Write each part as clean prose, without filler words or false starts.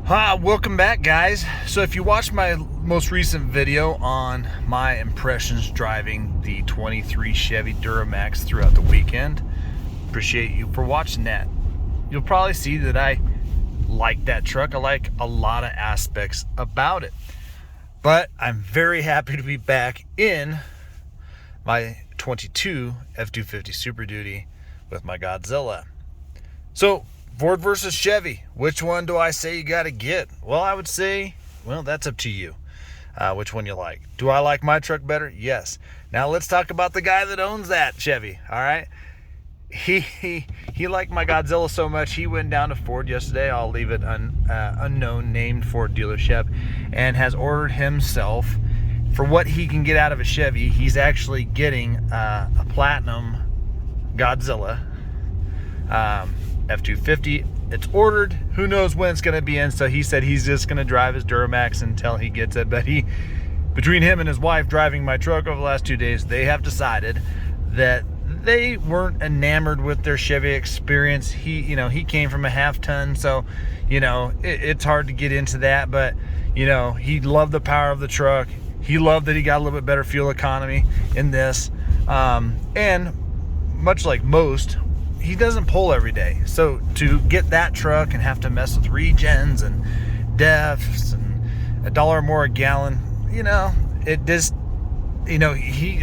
Welcome back, guys. So if you watched my most recent video on my impressions driving the 23 Chevy Duramax throughout the weekend, appreciate you for watching that. You'll probably see that I like that truck. I like a lot of aspects about it. But I'm very happy to be back in my 22 F-250 Super Duty with my Godzilla. So Ford versus Chevy, which one do I say you got to get? Well, I would say, well, that's up to you, which one you like. Do I like my truck better? Yes. Now let's talk about the guy that owns that Chevy, all right? He liked my Godzilla so much, he went down to Ford yesterday, I'll leave it unknown, named Ford dealership, and has ordered himself, for what he can get out of a Chevy, he's actually getting a Platinum Godzilla. F-250. It's ordered. Who knows when it's going to be in, so he said he's just going to drive his Duramax until he gets it. But between him and his wife driving my truck over the last 2 days, they have decided that they weren't enamored with their Chevy experience. He came from a half-ton, so it's hard to get into that, but he loved the power of the truck. He loved that he got a little bit better fuel economy in this, and much like most, he doesn't pull every day. So to get that truck and have to mess with regens and defs and $1 more a gallon, it just,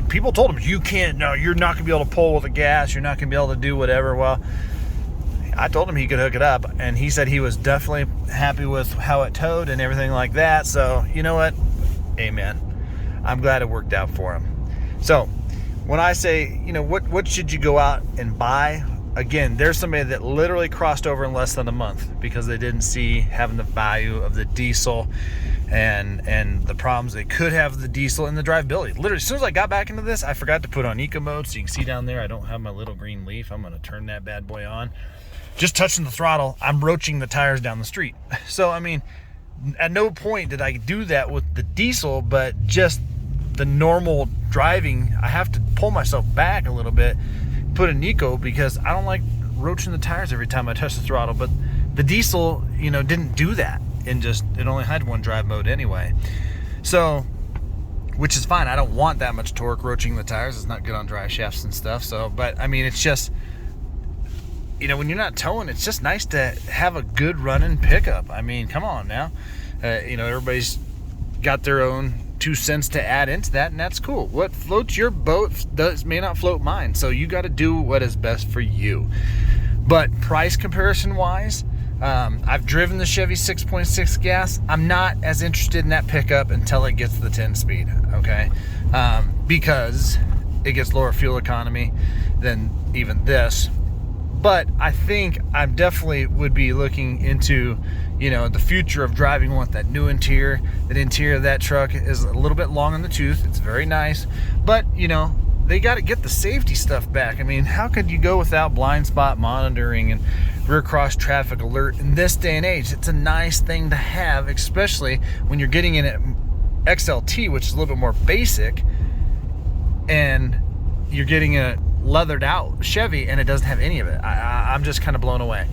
people told him, you're not gonna be able to pull with the gas, you're not gonna be able to do whatever. Well, I told him he could hook it up, and he said he was definitely happy with how it towed and everything like that. So you know what, amen. I'm glad it worked out for him. So when I say, what should you go out and buy? Again, there's somebody that literally crossed over in less than a month because they didn't see having the value of the diesel and the problems they could have with the diesel and the drivability. Literally, as soon as I got back into this, I forgot to put on eco mode. So you can see down there, I don't have my little green leaf. I'm going to turn that bad boy on. Just touching the throttle, I'm roaching the tires down the street. So, I mean, at no point did I do that with the diesel, but just the normal driving, I have to pull myself back a little bit, put an eco, because I don't like roaching the tires every time I touch the throttle. But the diesel, didn't do that, and it only had one drive mode anyway. So, which is fine. I don't want that much torque roaching the tires. It's not good on dry shafts and stuff. So, but I mean, it's just, when you're not towing, it's just nice to have a good running pickup. I mean, come on now. Everybody's got their own 2 cents to add into that, and that's cool. What floats your boat may not float mine, so you got to do what is best for you. But price comparison wise, I've driven the Chevy 6.6 gas. I'm not as interested in that pickup until it gets to the 10 speed, okay? Because it gets lower fuel economy than even this. But I think I definitely would be looking into, the future of driving with that new interior. That interior of that truck is a little bit long in the tooth. It's very nice, but they got to get the safety stuff back. I mean, how could you go without blind spot monitoring and rear cross traffic alert in this day and age? It's a nice thing to have, especially when you're getting in an XLT, which is a little bit more basic, and you're getting a leathered out Chevy and it doesn't have any of it. I'm just kind of blown away.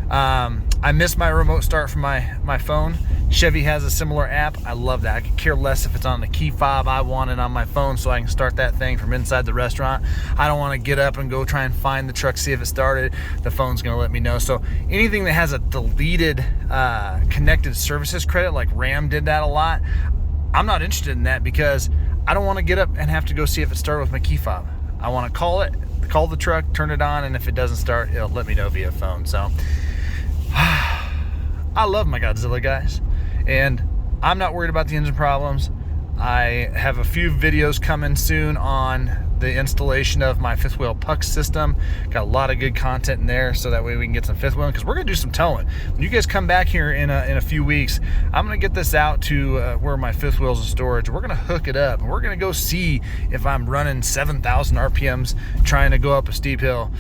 I miss my remote start from my phone. Chevy has a similar app. I love that. I could care less if it's on the key fob. I want it on my phone so I can start that thing from inside the restaurant. I don't want to get up and go try and find the truck, see if it started. The phone's going to let me know. So anything that has a deleted connected services credit, like Ram did that a lot, I'm not interested in that, because I don't want to get up and have to go see if it started with my key fob. I want to call the truck, turn it on, and if it doesn't start, it'll let me know via phone. So I love my Godzilla, guys, and I'm not worried about the engine problems. I have a few videos coming soon on the installation of my fifth wheel puck system. Got a lot of good content in there, so that way we can get some fifth wheeling, because we're gonna do some towing. When you guys come back here in a few weeks, I'm gonna get this out to where my fifth wheel's in storage. We're gonna hook it up, and we're gonna go see if I'm running 7,000 RPMs trying to go up a steep hill.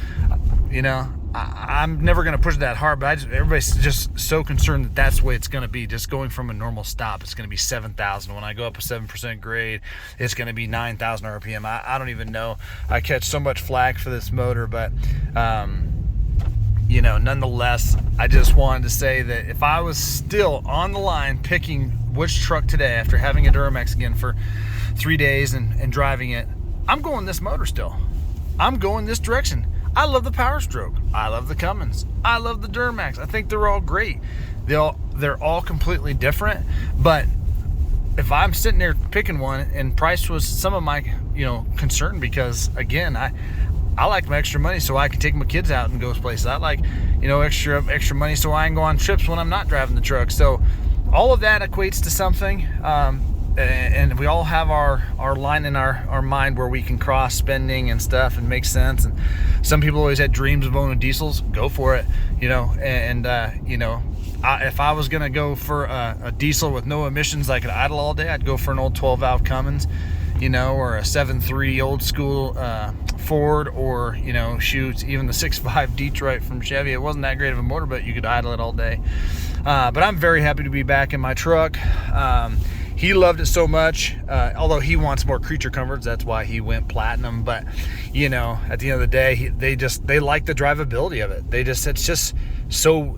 I'm never going to push it that hard, but everybody's just so concerned that that's the way it's going to be. Just going from a normal stop, it's going to be 7,000. When I go up a 7% grade, it's going to be 9,000 RPM. I don't even know. I catch so much flack for this motor, but nonetheless, I just wanted to say that if I was still on the line picking which truck today after having a Duramax again for 3 days and driving it, I'm going this motor still. I'm going this direction. I love the Power Stroke. I love the Cummins. I love the Duramax. I think they're all great. They're all completely different, but if I'm sitting there picking one, and price was some of my concern, because again, I like my extra money so I can take my kids out and go places. I like extra money so I can go on trips when I'm not driving the truck. So all of that equates to something, and we all have our line in our mind where we can cross spending and stuff and make sense. And some people always had dreams of owning diesels. Go for it, if I was gonna go for a diesel with no emissions I could idle all day, I'd go for an old 12-valve Cummins, or a 7.3 old school Ford, or even the 6.5 Detroit from Chevy. It wasn't that great of a motor, but you could idle it all day. But I'm very happy to be back in my truck. He loved it so much, although he wants more creature comforts. That's why he went platinum. But at the end of the day, they like the drivability of it. It's just so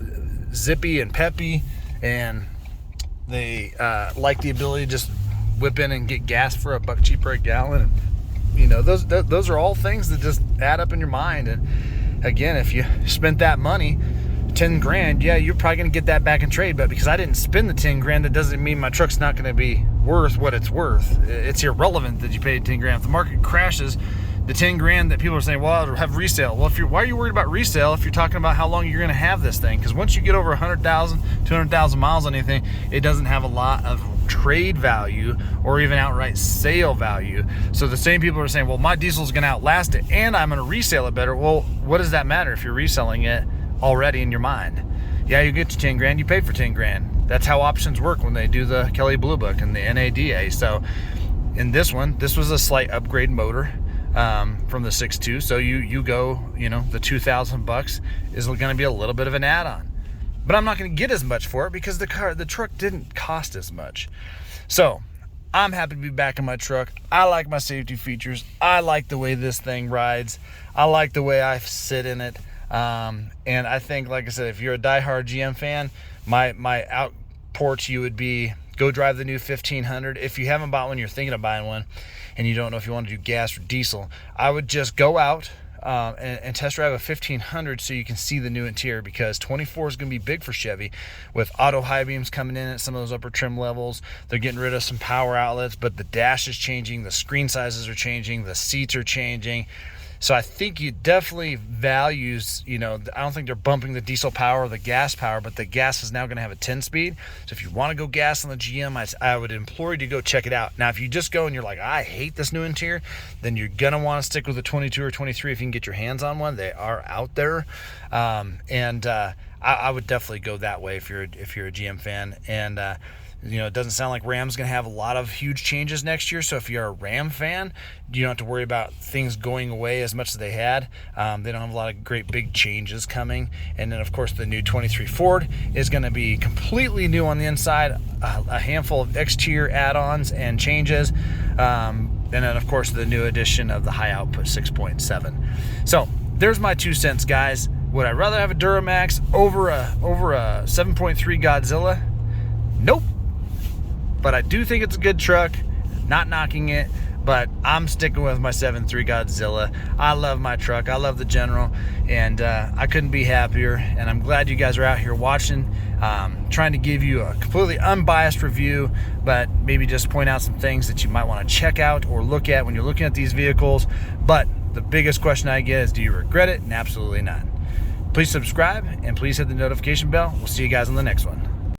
zippy and peppy, and they like the ability to just whip in and get gas for $1 cheaper a gallon. And those are all things that just add up in your mind. And again, if you spent that money, 10 grand, yeah, you're probably gonna get that back in trade. But because I didn't spend the 10 grand, that doesn't mean my truck's not gonna be worth what it's worth. It's irrelevant that you paid 10 grand. If the market crashes, the 10 grand that people are saying, well, I'll have resale. Well, why are you worried about resale if you're talking about how long you're gonna have this thing? Because once you get over 100,000, 200,000 miles on anything, it doesn't have a lot of trade value or even outright sale value. So the same people are saying, well, my diesel's gonna outlast it and I'm gonna resell it better. Well, what does that matter if you're reselling it already in your mind? Yeah, you get to 10 grand, you paid for 10 grand. That's how options work when they do the Kelley Blue Book and the NADA. So in this one, this was a slight upgrade motor from the 6.2. So you go, the $2,000 is going to be a little bit of an add-on, but I'm not going to get as much for it because the truck didn't cost as much. So I'm happy to be back in my truck. I like my safety features. I like the way this thing rides. I like the way I sit in it. And I think, like I said, if you're a diehard GM fan, my outport to you would be go drive the new 1500. If you haven't bought one, you're thinking of buying one, and you don't know if you want to do gas or diesel, I would just go out and test drive a 1500 so you can see the new interior, because 24 is going to be big for Chevy with auto high beams coming in at some of those upper trim levels. They're getting rid of some power outlets, but the dash is changing, the screen sizes are changing, the seats are changing. So I think you definitely values, I don't think they're bumping the diesel power or the gas power, but the gas is now going to have a 10-speed. So if you want to go gas on the GM, I would implore you to go check it out. Now, if you just go and you're like, I hate this new interior, then you're going to want to stick with the 22 or 23 if you can get your hands on one. They are out there. I would definitely go that way if you're a GM fan. And, it doesn't sound like Ram's going to have a lot of huge changes next year. So if you're a Ram fan, you don't have to worry about things going away as much as they had. They don't have a lot of great big changes coming. And then, of course, the new 23 Ford is going to be completely new on the inside, a handful of exterior add-ons and changes. And then, of course, the new edition of the high output 6.7. So there's my 2 cents, guys. Would I rather have a Duramax over a 7.3 Godzilla? Nope. But I do think it's a good truck. Not knocking it, but I'm sticking with my 7.3 Godzilla. I love my truck. I love the General, and I couldn't be happier. And I'm glad you guys are out here watching, trying to give you a completely unbiased review, but maybe just point out some things that you might want to check out or look at when you're looking at these vehicles. But the biggest question I get is, do you regret it? And absolutely not. Please subscribe, and please hit the notification bell. We'll see you guys on the next one.